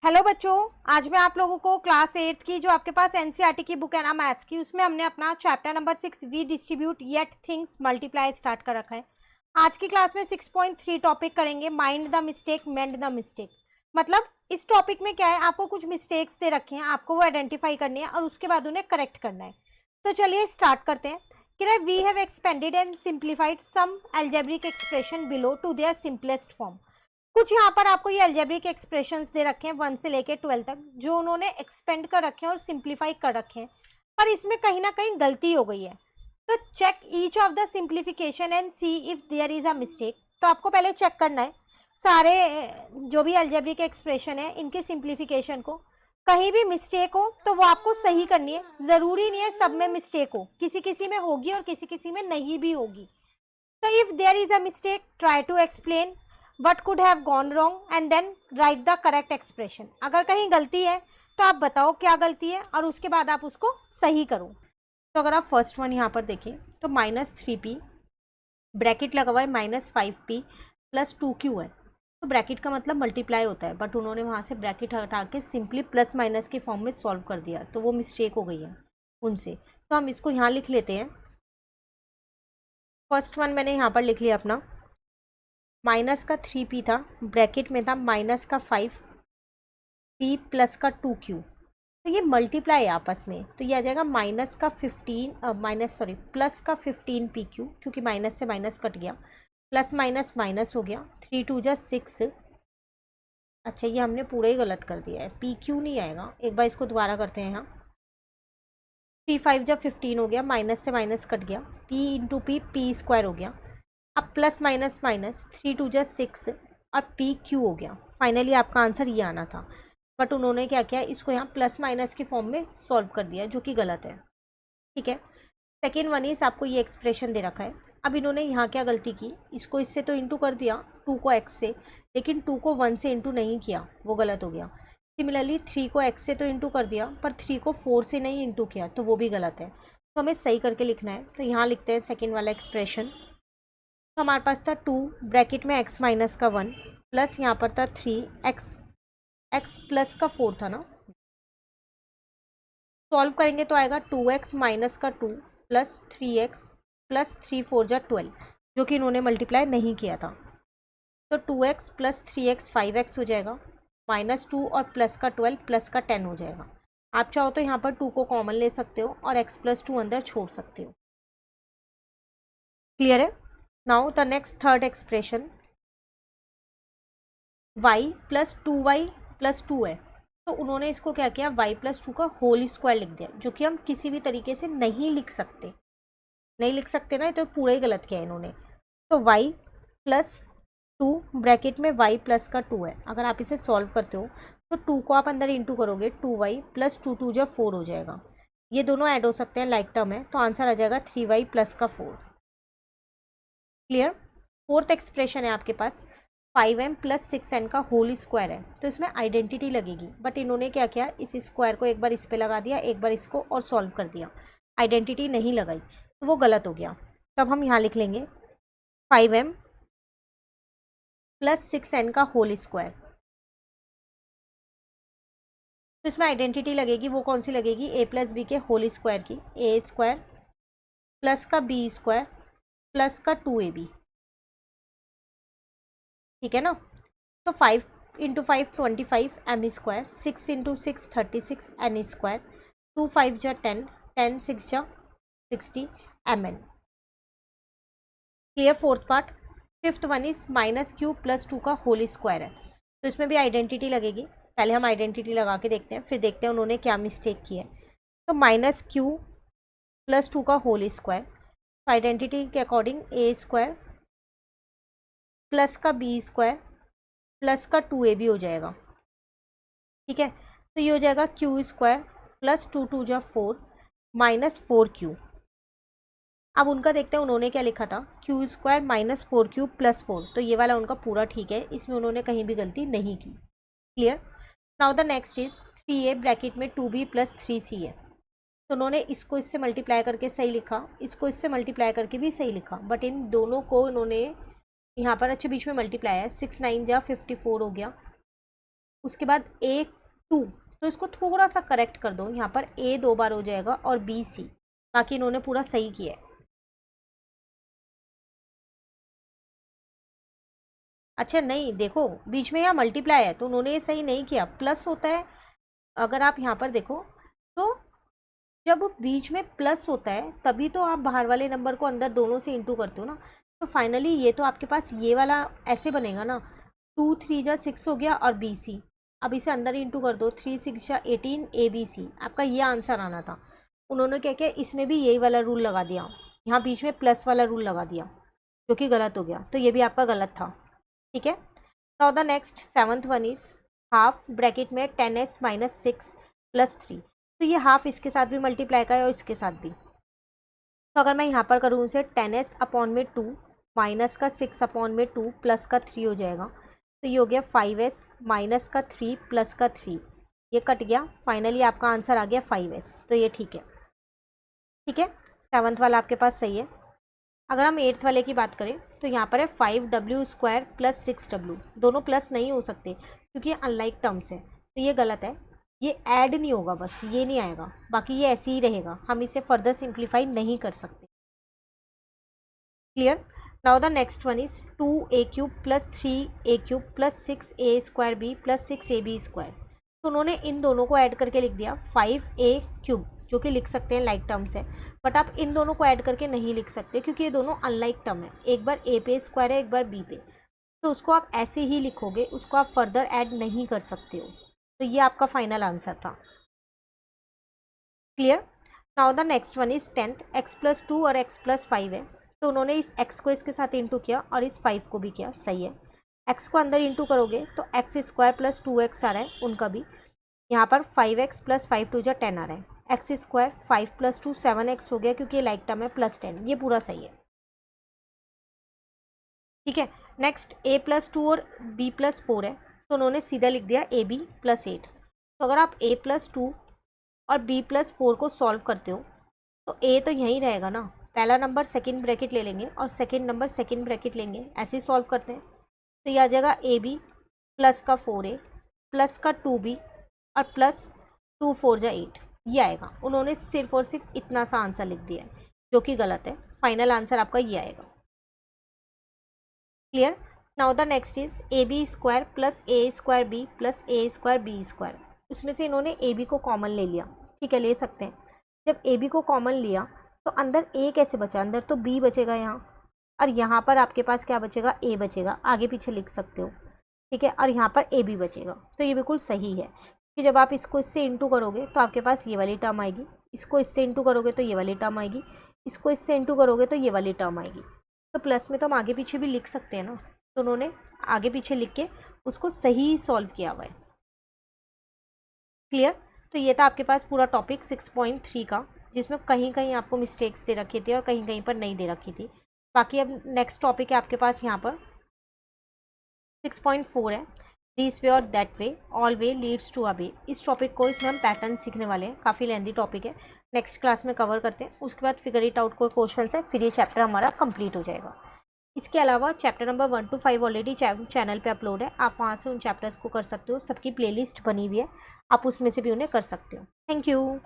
Hello बच्चों, आज मैं आप लोगों को क्लास 8 की जो आपके पास एनसीईआरटी की बुक है ना मैथ्स की, उसमें हमने अपना chapter number 6 we distribute yet things multiply start कर रखा है। आज की क्लास में 6.3 टॉपिक करेंगे, mind the mistake mend the mistake. मतलब इस टॉपिक में क्या है, आपको कुछ मिस्टेक्स दे रखे हैं, आपको वो आइडेंटिफाई करनी है और उसके बाद उन्हें करेक्ट करना है। तो चलिए स्टार्ट करते हैं कि we have expanded and simplified some algebraic expression below to their simplest form. कुछ यहाँ पर आपको ये अलजेब्रिक एक्सप्रेशंस दे रखे हैं 1 से लेके 12 तक, जो उन्होंने एक्सपेंड कर रखे हैं और सिंप्लीफाई कर रखे हैं, पर इसमें कहीं ना कहीं गलती हो गई है। तो check each of the simplification and see if there is a mistake. तो आपको पहले चेक करना है सारे जो भी अलजेब्रिक एक्सप्रेशन है इनके सिंप्लीफिकेशन को, कहीं भी मिस्टेक हो तो वो आपको सही करनी है। जरूरी नहीं है सब में मिस्टेक हो, किसी किसी में होगी और किसी किसी में नहीं भी होगी। So if there is a mistake, try to explain what could have gone wrong and then write the correct expression. अगर कहीं गलती है तो आप बताओ क्या गलती है और उसके बाद आप उसको सही करो। तो अगर आप फर्स्ट वन यहाँ पर देखें तो -3p ब्रैकेट लगा हुआ है -5p प्लस 2q है। तो ब्रैकेट का मतलब मल्टीप्लाई होता है, बट उन्होंने वहाँ से ब्रैकेट हटा के सिंपली प्लस माइनस के फॉर्म में सॉल्व कर दिया, तो वो मिस्टेक हो गई है उनसे। तो हम इसको यहाँ लिख लेते हैं। फर्स्ट वन मैंने यहाँ पर लिख लिया अपना, माइनस का 3p था, ब्रैकेट में था माइनस का 5p प्लस का 2q। तो ये मल्टीप्लाई है आपस में, तो ये आ जाएगा माइनस का 15 प्लस का 15pq, क्योंकि माइनस से माइनस कट गया, प्लस माइनस माइनस हो गया, 3 2 जा 6। अच्छा ये हमने पूरा ही गलत कर दिया है, pq नहीं आएगा, एक बार इसको दोबारा करते हैं। यहाँ 3 5 जा 15 हो गया, माइनस से माइनस कट गया, p into P P square हो गया। अब प्लस माइनस माइनस 3 2 जा 6 और पी क्यू हो गया। फाइनली आपका आंसर ये आना था, बट उन्होंने क्या किया, इसको यहाँ प्लस माइनस के फॉर्म में सॉल्व कर दिया, जो कि गलत है। ठीक है, सेकेंड वन इज आपको ये एक्सप्रेशन दे रखा है। अब इन्होंने यहाँ क्या गलती की, इसको इससे तो इंटू कर दिया 2 को x से, लेकिन 2 को 1 से इंटू नहीं किया, वो गलत हो गया। सिमिलरली 3 को x से तो इंटू कर दिया, पर 3 को 4 से नहीं इंटू किया, तो वो भी गलत है। तो हमें सही करके लिखना है। तो यहाँ लिखते हैं सेकेंड वाला एक्सप्रेशन। तो हमारे पास था 2 ब्रैकेट में x माइनस का 1 प्लस यहाँ पर था 3 x प्लस का 4 था ना। सॉल्व करेंगे तो आएगा 2x माइनस का 2 प्लस 3x प्लस 3 4 जा 12, जो कि इन्होंने मल्टीप्लाई नहीं किया था। तो 2x प्लस 3x 5x हो जाएगा, -2 और प्लस का 12 प्लस का 10 हो जाएगा। आप चाहो तो यहाँ पर 2 को कॉमन ले सकते हो और x प्लस 2 अंदर छोड़ सकते हो। क्लियर है? Now the next third expression, y plus 2y plus 2 है। तो उन्होंने इसको क्या किया, y प्लस 2 का होल स्क्वायर लिख दिया, जो कि हम किसी भी तरीके से नहीं लिख सकते। नहीं लिख सकते ना, तो पूरा ही गलत किया इन्होंने। तो y प्लस 2 ब्रैकेट में y प्लस का 2 है। अगर आप इसे सॉल्व करते हो तो 2 को आप अंदर इंटू करोगे, 2y प्लस 2 2 जा 4 हो जाएगा। ये दोनों ऐड हो सकते हैं, लाइक टर्म है, तो आंसर आ जाएगा 3y प्लस का 4। क्लियर? फोर्थ एक्सप्रेशन है आपके पास, 5m प्लस 6n का होल स्क्वायर है। तो इसमें आइडेंटिटी लगेगी, बट इन्होंने क्या किया, इस स्क्वायर को एक बार इस पे लगा दिया, एक बार इसको, और सॉल्व कर दिया, आइडेंटिटी नहीं लगाई, तो वो गलत हो गया। तब हम यहाँ लिख लेंगे 5m प्लस 6n का होल स्क्वायर। तो इसमें आइडेंटिटी लगेगी, वो कौन सी लगेगी, a प्लस बी के होल स्क्वायर की, a स्क्वायर प्लस का b स्क्वायर प्लस का 2ab। ठीक है ना? तो 5 into 5 25 M square, 6 into 6 36 N square, 2 5 जा 10, 10 6 जा 60 M N. Clear? Fourth part. Fifth one is -q plus 2 का होल स्क्वायर है। तो इसमें भी आइडेंटिटी लगेगी, पहले हम आइडेंटिटी लगा के देखते हैं, फिर देखते हैं उन्होंने क्या मिस्टेक की है। तो -q प्लस 2 का होल स्क्वायर, आइडेंटिटी के अकॉर्डिंग a स्क्वायर प्लस का b स्क्वायर प्लस का 2ab हो जाएगा। ठीक है, तो ये हो जाएगा q स्क्वायर प्लस 2 2 जा 4 माइनस 4q। अब उनका देखते हैं उन्होंने क्या लिखा था, q square minus 4q plus 4। तो ये वाला उनका पूरा ठीक है, इसमें उन्होंने कहीं भी गलती नहीं की। Clear? Now the next is 3a bracket में 2b प्लस 3c है। तो उन्होंने इसको इससे मल्टीप्लाई करके सही लिखा, इसको इससे मल्टीप्लाई करके भी सही लिखा, बट इन दोनों को इन्होंने यहाँ पर अच्छे बीच में मल्टीप्लाई है, 6 9 जा 54 हो गया, उसके बाद A2, तो इसको थोड़ा सा करेक्ट कर दो, यहाँ पर A 2 बार हो जाएगा और BC, बाकी इन्होंने पूरा सही किया है। अच्छा नहीं, देखो बीच में यहाँ मल्टीप्लाई है तो उन्होंने ये सही नहीं किया, प्लस होता है। अगर आप यहाँ पर देखो तो जब बीच में प्लस होता है तभी तो आप बाहर वाले नंबर को अंदर दोनों से इंटू करते हो ना। तो फाइनली ये तो आपके पास ये वाला ऐसे बनेगा ना, 2 3 जा 6 हो गया और BC, अब इसे अंदर इंटू कर दो, 3 6 जा 18 ABC, आपका ये आंसर आना था। उन्होंने क्या किया, इसमें भी यही वाला रूल लगा दिया, यहाँ बीच में प्लस वाला रूल लगा दिया, जो कि गलत हो गया, तो ये भी आपका गलत था। ठीक है, now the next 7th one is half bracket में 10s - 6 + 3, तो ये हाफ इसके साथ भी मल्टीप्लाई का है और इसके साथ भी। तो अगर मैं यहाँ पर करूँ उसे 10s/2 माइनस का 6/2 प्लस का 3 हो जाएगा, तो ये हो गया 5s माइनस का 3 प्लस का 3, ये कट गया, फाइनली आपका आंसर आ गया 5s, तो ये ठीक है। ठीक है, 7th वाला आपके पास सही है। अगर हम 8th वाले की बात करें तो यहाँ पर है 5w² + 6w, दोनों प्लस नहीं हो सकते क्योंकि ये अनलाइक टर्म्स है, तो ये गलत है, ये ऐड नहीं होगा, बस ये नहीं आएगा, बाकी ये ऐसे ही रहेगा, हम इसे फर्दर सिंप्लीफाई नहीं कर सकते। Clear, now the next one is 2a³ + 3a³ + 6a² + 6ab², तो उन्होंने इन दोनों को ऐड करके लिख दिया 5a³, जो कि लिख सकते हैं लाइक टर्म्स है, बट आप इन दोनों को ऐड करके नहीं लिख सकते क्योंकि ये दोनों अनलाइक टर्म है, एक बार a पे स्क्वायर है, एक बार b पे, तो उसको आप ऐसे ही लिखोगे, उसको आप फर्दर ऐड नहीं कर सकते हो, तो ये आपका फाइनल आंसर था। Clear, now the next one is 10th, x + 2 और x + 5 है, तो उन्होंने इस x को इसके साथ इंटू किया और इस 5 को भी किया, सही है। x को अंदर इंटू करोगे तो x² + 2x आ रहा है, उनका भी यहाँ पर 5x + 5 2 जा 10 आ रहा है, x² 5 + 2 7x हो गया क्योंकि ये लाइक टर्म है, +10, ये पूरा सही है। ठीक है, नेक्स्ट a + 2 और b + 4 है, तो उन्होंने सीधा लिख दिया ab + 8, तो अगर आप a + 2 और b + 4 को सॉल्व करते हो तो a तो यहीं रहेगा ना, पहला नंबर सेकंड ब्रैकेट ले लेंगे और सेकंड नंबर सेकंड ब्रैकेट लेंगे, ऐसे ही सॉल्व करते हैं, तो ये आ जाएगा ab प्लस का 4a प्लस का 2b और प्लस 2 4 जा 8, ये आएगा। उन्होंने सिर्फ और सिर्फ इतना सा आंसर लिख दिया है, जो कि गलत है, फाइनल आंसर आपका ये आएगा। Clear, now the next is ab² + a² + a²b², उसमें से इन्होंने ab को कॉमन ले लिया, ठीक है, ले सकते हैं। जब ab को कॉमन लिया तो अंदर a कैसे बचा, अंदर तो b बचेगा यहाँ, और यहाँ पर आपके पास क्या बचेगा, a बचेगा, आगे पीछे लिख सकते हो, ठीक है, और यहाँ पर ab बचेगा, तो ये बिल्कुल सही है कि जब आप इसको इससे इंटू करोगे तो आपके पास ये वाली टर्म आएगी, इसको इससे इंटू करोगे तो ये वाली टर्म आएगी, इसको इससे इंटू करोगे तो ये वाली टर्म आएगी, तो प्लस में तो हम आगे पीछे भी लिख सकते हैं ना, तो उन्होंने आगे पीछे लिख के उसको सही सॉल्व किया हुआ है। क्लियर, तो ये था आपके पास पूरा टॉपिक 6.3 का, जिसमें कहीं कहीं आपको मिस्टेक्स दे रखी थी और कहीं कहीं पर नहीं दे रखी थी। बाकी अब नेक्स्ट टॉपिक है आपके पास यहाँ पर 6.4 है, दिस वे और that way, all way leads to a way. इस टॉपिक को इसमें हम पैटर्न सीखने वाले हैं, काफ़ी लेंदी टॉपिक है, नेक्स्ट क्लास में कवर करते हैं, उसके बाद फिगर इट आउट कोई क्वेश्चन है, फिर ये चैप्टर हमारा कंप्लीट हो जाएगा। इसके अलावा chapter number 1 to 5 already channel पे अपलोड है, आप वहाँ से उन चैप्टर्स को कर सकते हो, सबकी प्लेलिस्ट बनी हुई है, आप उसमें से भी उन्हें कर सकते हो। Thank you.